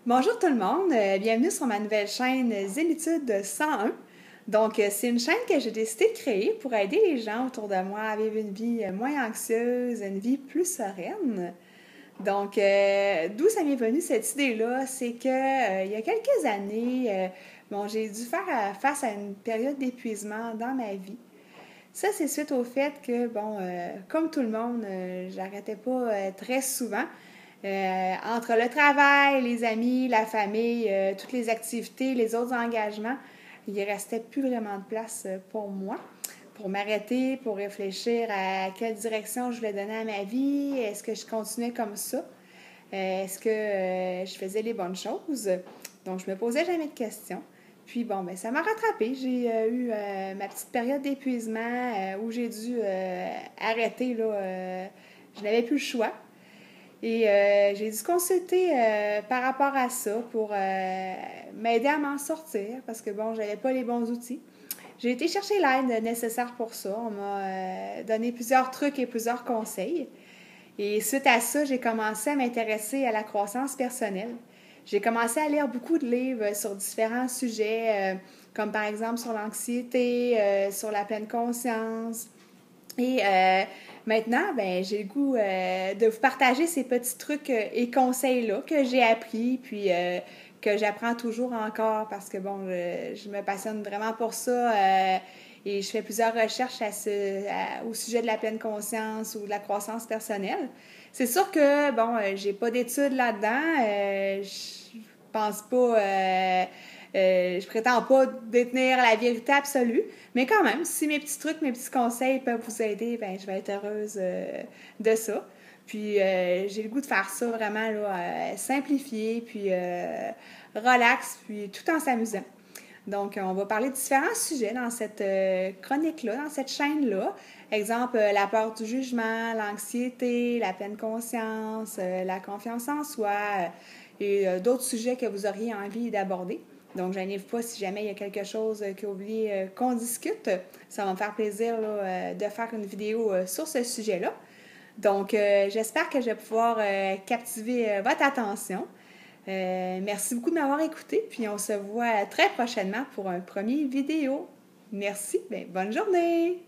Bonjour tout le monde, bienvenue sur ma nouvelle chaîne Zénitude 101. Donc, c'est une chaîne que j'ai décidé de créer pour aider les gens autour de moi à vivre une vie moins anxieuse, une vie plus sereine. Donc, d'où ça m'est venu cette idée-là, c'est que il y a quelques années, j'ai dû faire face à une période d'épuisement dans ma vie. Ça, c'est suite au fait que, comme tout le monde, j'arrêtais pas très souvent. Entre le travail, les amis, la famille, toutes les activités, les autres engagements, il ne restait plus vraiment de place pour moi, pour m'arrêter, pour réfléchir à quelle direction je voulais donner à ma vie. Est-ce que je continuais comme ça? Est-ce que je faisais les bonnes choses? Donc, je me posais jamais de questions. Puis ça m'a rattrapée. J'ai eu ma petite période d'épuisement où j'ai dû arrêter. Je n'avais plus le choix. Et j'ai dû consulter par rapport à ça pour m'aider à m'en sortir parce que j'avais pas les bons outils. J'ai été chercher l'aide nécessaire pour ça. On m'a donné plusieurs trucs et plusieurs conseils. Et suite à ça, j'ai commencé à m'intéresser à la croissance personnelle. J'ai commencé à lire beaucoup de livres sur différents sujets, comme par exemple sur l'anxiété, sur la pleine conscience. Et maintenant, j'ai le goût de vous partager ces petits trucs et conseils-là que j'ai appris, puis que j'apprends toujours encore parce que je me passionne vraiment pour ça et je fais plusieurs recherches au sujet de la pleine conscience ou de la croissance personnelle. C'est sûr que, j'ai pas d'études là-dedans. Je pense pas... je prétends pas détenir la vérité absolue, mais quand même, si mes petits trucs, mes petits conseils peuvent vous aider, je vais être heureuse de ça. Puis j'ai le goût de faire ça vraiment là, simplifié, puis relax, puis tout en s'amusant. Donc, on va parler de différents sujets dans cette chronique-là, dans cette chaîne-là. Exemple, la peur du jugement, l'anxiété, la pleine conscience, la confiance en soi et d'autres sujets que vous auriez envie d'aborder. Donc, gênez-vous pas si jamais il y a quelque chose que vous voulez qu'on discute. Ça va me faire plaisir là, de faire une vidéo sur ce sujet-là. Donc, j'espère que je vais pouvoir captiver votre attention. Merci beaucoup de m'avoir écouté, puis on se voit très prochainement pour un premier vidéo. Merci, bonne journée!